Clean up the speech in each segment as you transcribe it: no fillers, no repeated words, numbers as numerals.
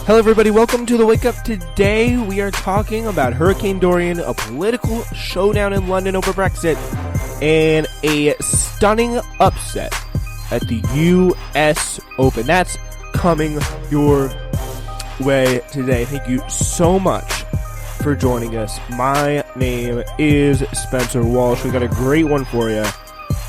Hello everybody, welcome to the Wake Up. Today we are talking about Hurricane Dorian, a political showdown in London over Brexit, and a stunning upset at the US Open. That's coming your way today. Thank you so much for joining us. My name is Spencer Walsh. We got a great one for you.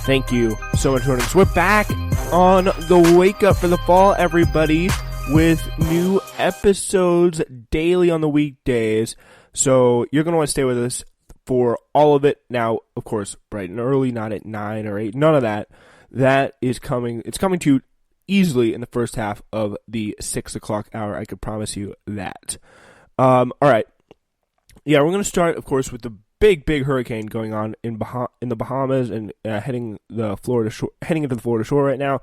Thank you so much for joining us. We're back on the Wake Up for the fall, everybody, with new episodes daily on the weekdays. So you're going to want to stay with us for all of it. Now, of course, bright and early, not at 9 or 8, none of that. That is coming. It's coming to you easily in the first half of the 6 o'clock hour. I could promise you that. All right. Yeah, we're going to start, of course, with the big hurricane going on in the Bahamas and heading into the Florida shore right now.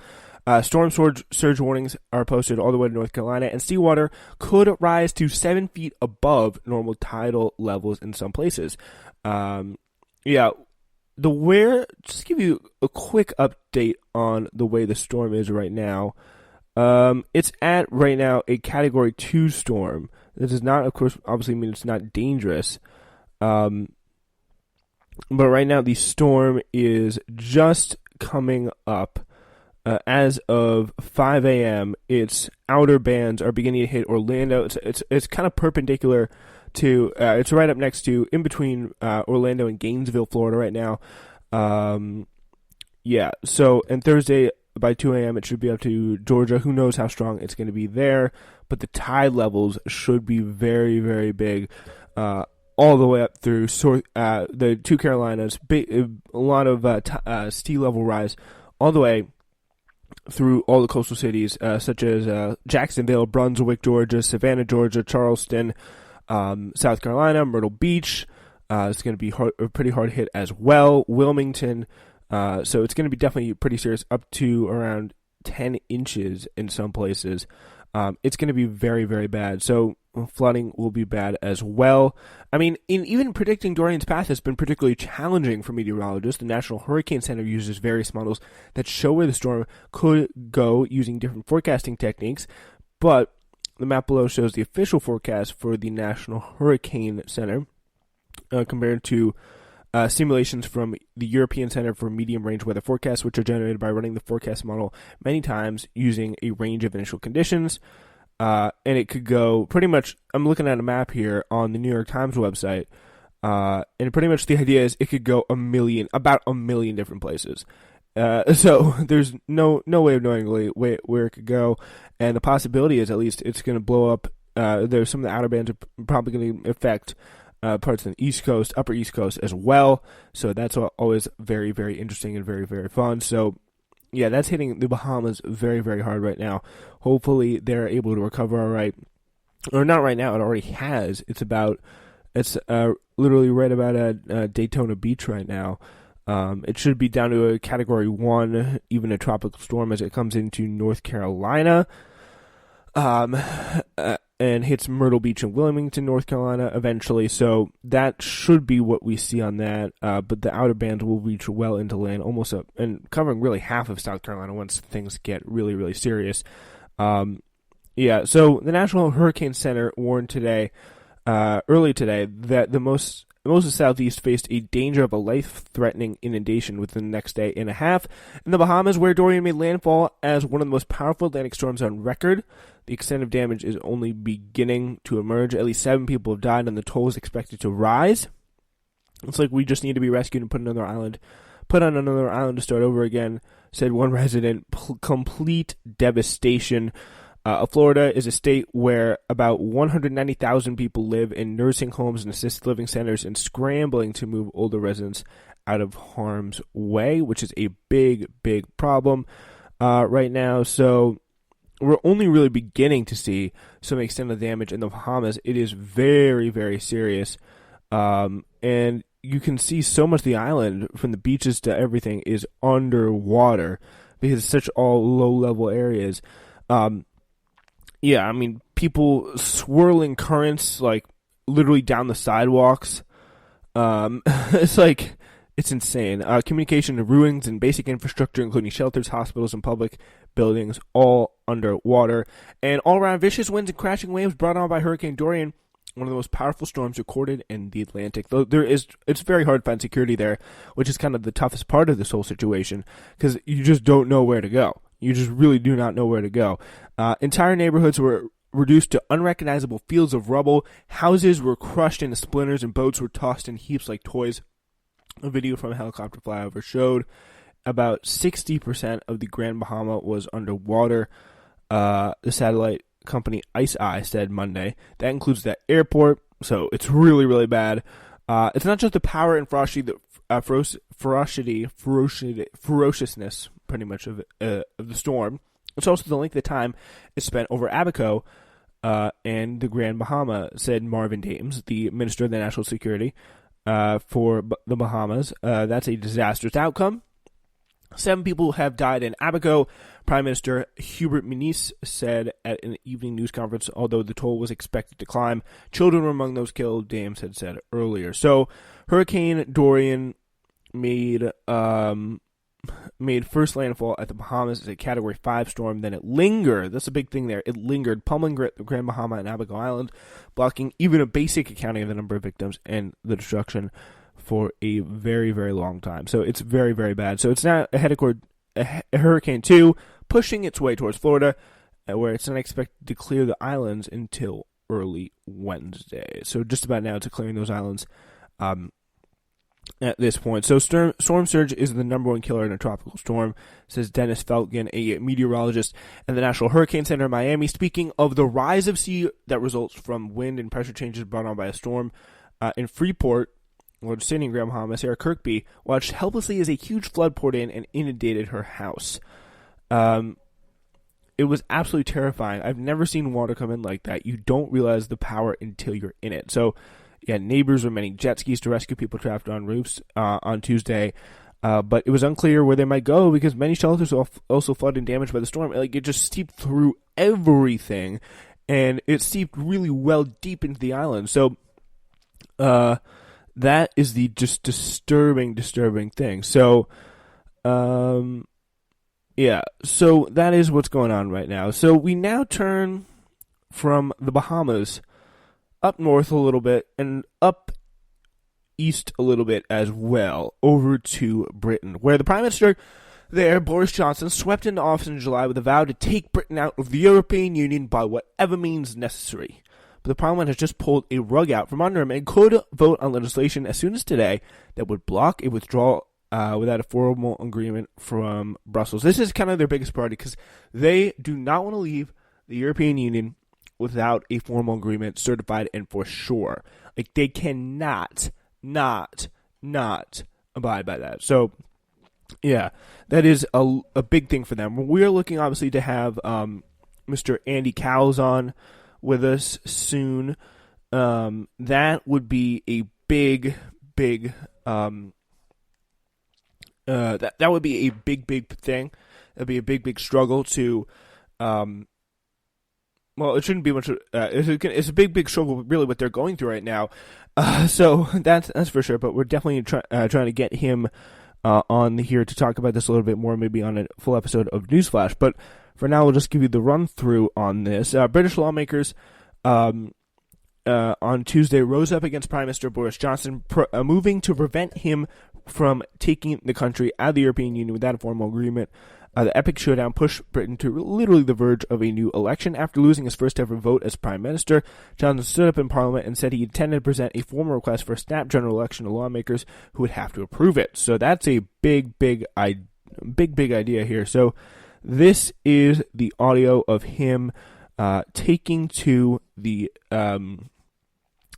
Storm surge warnings are posted all the way to North Carolina, and seawater could rise to 7 feet above normal tidal levels in some places. Just give you a quick update on the way the storm is right now. It's at, right now, a Category 2 storm. This does not, of course, obviously mean it's not dangerous. But right now, the storm is just coming up. As of 5 a.m., its outer bands are beginning to hit Orlando. It's kind of perpendicular to. It's right up next to, in between Orlando and Gainesville, Florida, right now. So and Thursday by 2 a.m. it should be up to Georgia. Who knows how strong it's going to be there? But the tide levels should be very, very big. All the way up through the two Carolinas. A lot of sea level rise all the way through all the coastal cities, such as Jacksonville, Brunswick, Georgia, Savannah, Georgia, Charleston, South Carolina, Myrtle Beach. It's going to be a pretty hard hit as well. Wilmington. So it's going to be definitely pretty serious, up to around 10 inches in some places. It's going to be very, very bad. So flooding will be bad as well. I mean, even predicting Dorian's path has been particularly challenging for meteorologists. The National Hurricane Center uses various models that show where the storm could go using different forecasting techniques, but the map below shows the official forecast for the National Hurricane Center compared to simulations from the European Center for Medium-Range Weather Forecasts, which are generated by running the forecast model many times using a range of initial conditions. And it could go pretty much, I'm looking at a map here on the New York Times website, and pretty much the idea is it could go about a million different places. So there's no way of knowing really where it could go, and the possibility is at least it's going to blow up. There's some of the outer bands are probably going to affect parts of the East Coast, Upper East Coast as well. So that's always very, very interesting and very, very fun. So yeah, that's hitting the Bahamas very, very hard right now. Hopefully they're able to recover all right. Or not right now, it already has. It's literally right about Daytona Beach right now. It should be down to a Category 1, even a tropical storm as it comes into North Carolina. And hits Myrtle Beach and Wilmington, North Carolina eventually. So that should be what we see on that. But the outer bands will reach well into land, almost up and covering really half of South Carolina once things get really, really serious. So the National Hurricane Center warned today, early today, that most of the Southeast faced a danger of a life-threatening inundation within the next day and a half. In the Bahamas, where Dorian made landfall as one of the most powerful Atlantic storms on record, the extent of damage is only beginning to emerge. At least 7 people have died, and the toll is expected to rise. It's like we just need to be rescued and put on another island to start over again, said one resident. Complete devastation. Florida is a state where about 190,000 people live in nursing homes and assisted living centers and scrambling to move older residents out of harm's way, which is a big, big problem right now. So we're only really beginning to see some extent of damage in the Bahamas. It is very, very serious. And you can see so much of the island, from the beaches to everything, is underwater because it's such all low-level areas. People swirling currents, like, literally down the sidewalks. It's insane. Communication to ruins and basic infrastructure, including shelters, hospitals, and public buildings all underwater. And all-around vicious winds and crashing waves brought on by Hurricane Dorian, one of the most powerful storms recorded in the Atlantic. Though it's very hard to find security there, which is kind of the toughest part of this whole situation, because you just don't know where to go. You just really do not know where to go. Entire neighborhoods were reduced to unrecognizable fields of rubble. Houses were crushed into splinters, and boats were tossed in heaps like toys. A video from a helicopter flyover showed about 60% of the Grand Bahama was underwater. The satellite company Ice Eye said Monday. That includes the airport, so it's really, really bad. It's not just the power and ferociousness, pretty much, of the storm. It's also the length of time it spent over Abaco and the Grand Bahama, said Marvin Dames, the Minister of the National Security for the Bahamas. That's a disastrous outcome. 7 people have died in Abaco. Prime Minister Hubert Minnis said at an evening news conference, although the toll was expected to climb. Children were among those killed, Dames had said earlier. So Hurricane Dorian made first landfall at the Bahamas as a Category 5 storm. Then it lingered. That's a big thing there. It lingered, pummeling Grand Bahama and Abaco Island, blocking even a basic accounting of the number of victims and the destruction for a very, very long time. So it's very, very bad. So it's now a Hurricane 2, pushing its way towards Florida, where it's not expected to clear the islands until early Wednesday. So just about now to clearing those islands at this point. So storm surge is the number one killer in a tropical storm, says Dennis Feltgen, a meteorologist at the National Hurricane Center in Miami, speaking of the rise of sea that results from wind and pressure changes brought on by a storm. In Freeport, Lord Standing Grand Bahama, Sarah Kirkby watched helplessly as a huge flood poured in and inundated her house. It was absolutely terrifying. I've never seen water come in like that. You don't realize the power until you're in it. So, yeah, neighbors were manning jet skis to rescue people trapped on roofs on Tuesday. But it was unclear where they might go because many shelters were also flooded and damaged by the storm. Like, it just seeped through everything, and it seeped really well deep into the island. So, that is the just disturbing thing. So, yeah, so that is what's going on right now. So we now turn from the Bahamas up north a little bit and up east a little bit as well, over to Britain, where the Prime Minister there, Boris Johnson, swept into office in July with a vow to take Britain out of the European Union by whatever means necessary. But the Parliament has just pulled a rug out from under him and could vote on legislation as soon as today that would block a withdrawal without a formal agreement from Brussels. This is kind of their biggest priority because they do not want to leave the European Union without a formal agreement certified and for sure. Like, they cannot not abide by that. So, yeah, that is a big thing for them. We're looking, obviously, to have Mr. Andy Cowles on with us soon. That would be a big that would be a big thing. That'd be a big struggle to well, it shouldn't be much. It's a big struggle, really, what they're going through right now. So that's for sure. But we're definitely trying to get him on here to talk about this a little bit more, maybe on a full episode of Newsflash. But for now, we'll just give you the run through on this. British lawmakers on Tuesday rose up against Prime Minister Boris Johnson, moving to prevent him from taking the country out of the European Union without a formal agreement. The epic showdown pushed Britain to literally the verge of a new election. After losing his first ever vote as Prime Minister, Johnson stood up in Parliament and said he intended to present a formal request for a snap general election to lawmakers who would have to approve it. So that's a big idea here. So this is the audio of him taking to the, I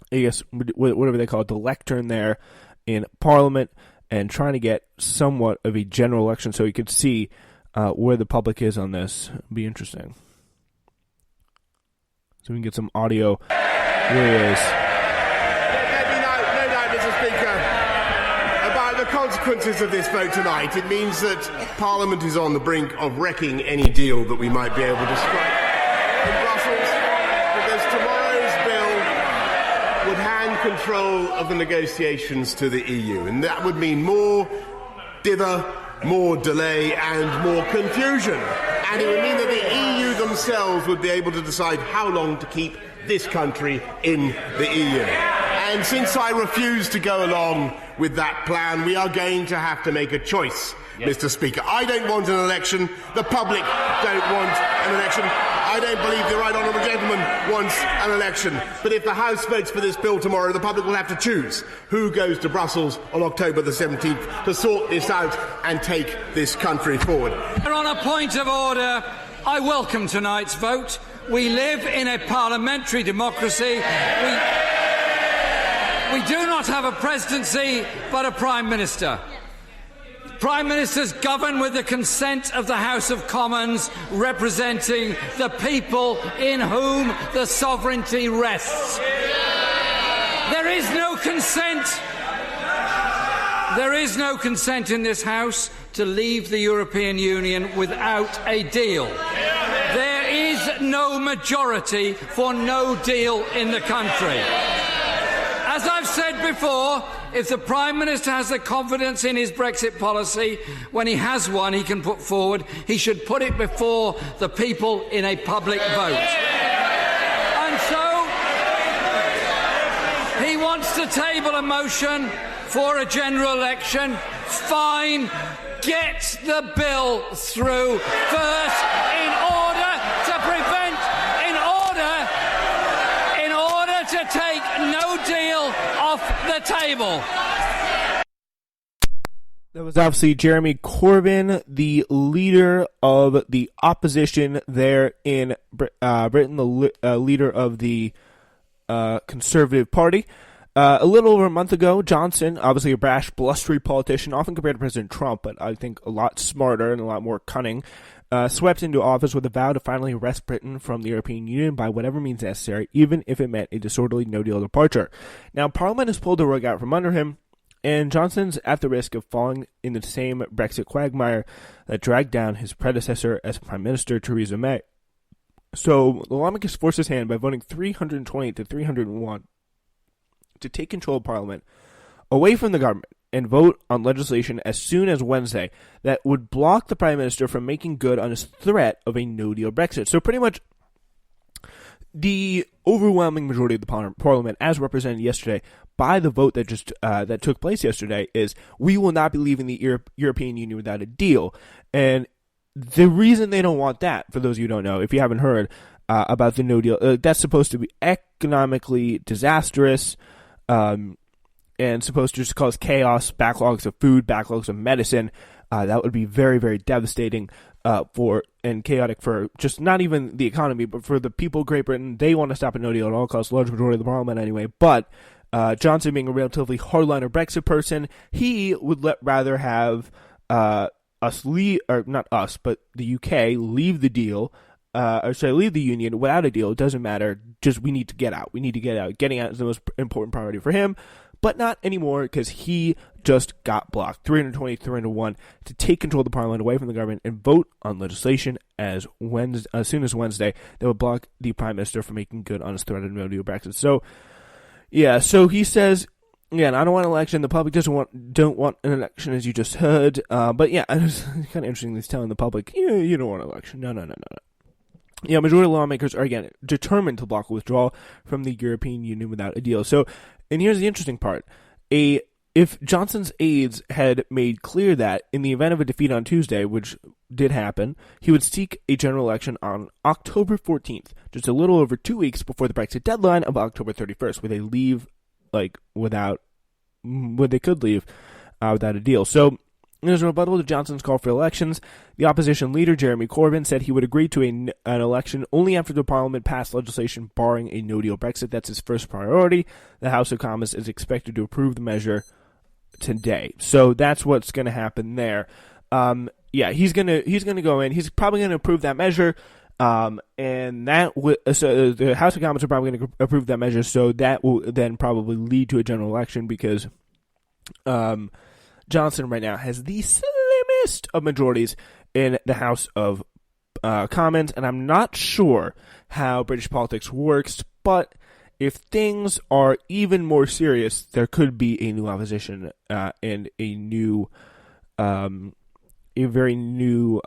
guess, whatever they call it, the lectern there in Parliament, and trying to get somewhat of a general election so he could see where the public is on this. It'd be interesting. So we can get some audio. Here he is. There'd be no doubt, Mr. Speaker, about the consequences of this vote tonight. It means that Parliament is on the brink of wrecking any deal that we might be able to strike in Brussels, because tomorrow's bill would hand control of the negotiations to the EU, and that would mean more dither, more delay and more confusion. And it would mean that the EU themselves would be able to decide how long to keep this country in the EU. And since I refuse to go along with that plan, we are going to have to make a choice, Mr. Speaker. I don't want an election. The public don't want an election. I don't believe the right honourable gentleman wants an election. But if the House votes for this bill tomorrow, the public will have to choose who goes to Brussels on October the 17th to sort this out and take this country forward. On a point of order, I welcome tonight's vote. We live in a parliamentary democracy. We do not have a presidency, but a Prime Minister. Prime Ministers govern with the consent of the House of Commons, representing the people in whom the sovereignty rests. There is no consent. There is no consent in this House to leave the European Union without a deal. There is no majority for no deal in the country. As I've said before, if the Prime Minister has the confidence in his Brexit policy, when he has one he can put forward, he should put it before the people in a public vote. And so, he wants to table a motion for a general election. Fine, get the bill through first in order to prevent, in order to take no deal off the table. That was obviously Jeremy Corbyn, the leader of the opposition there in Britain, the leader of the Conservative Party. A little over a month ago, Johnson, obviously a brash, blustery politician, often compared to President Trump, but I think a lot smarter and a lot more cunning, swept into office with a vow to finally wrest Britain from the European Union by whatever means necessary, even if it meant a disorderly no-deal departure. Now, Parliament has pulled the rug out from under him, and Johnson's at the risk of falling in the same Brexit quagmire that dragged down his predecessor as Prime Minister, Theresa May. So, the lawmakers forced his hand by voting 328 to 301 to take control of Parliament away from the government and vote on legislation as soon as Wednesday that would block the Prime Minister from making good on his threat of a no-deal Brexit. So pretty much the overwhelming majority of the Parliament, as represented yesterday by the vote that just that took place yesterday, is we will not be leaving the European Union without a deal. And the reason they don't want that, for those of you who don't know, if you haven't heard about the no deal, that's supposed to be economically disastrous, and supposed to just cause chaos, backlogs of food, backlogs of medicine. That would be very, very devastating and chaotic for just not even the economy, but for the people of Great Britain. They want to stop a no deal at all costs, large majority of the Parliament anyway. But Johnson, being a relatively hardliner Brexit person, he would rather have us leave, or not us, but the UK leave the deal. Leave the union without a deal. It doesn't matter. Just we need to get out. We need to get out. Getting out is the most important priority for him, but not anymore because he just got blocked. 320, 301 to take control of the Parliament away from the government and vote on legislation as soon as Wednesday that would block the Prime Minister from making good on his threat of no deal Brexit. So, yeah. So he says, again, I don't want an election. The public don't want an election, as you just heard. But yeah, it's kind of interesting. He's telling the public, you don't want an election. No. Yeah, majority of lawmakers are, again, determined to block withdrawal from the European Union without a deal. So, and here's the interesting part. If Johnson's aides had made clear that, in the event of a defeat on Tuesday, which did happen, he would seek a general election on October 14th, just a little over 2 weeks before the Brexit deadline of October 31st, where they leave, where they could leave without a deal. So, as a rebuttal to Johnson's call for elections, the opposition leader, Jeremy Corbyn, said he would agree to an election only after the Parliament passed legislation barring a no-deal Brexit. That's his first priority. The House of Commons is expected to approve the measure today. So that's what's going to happen there. He's gonna go in. He's probably going to approve that measure, and so the House of Commons are probably going to approve that measure. So that will then probably lead to a general election because Johnson right now has the slimmest of majorities in the House of Commons, and I'm not sure how British politics works, but if things are even more serious, there could be a new opposition and a very new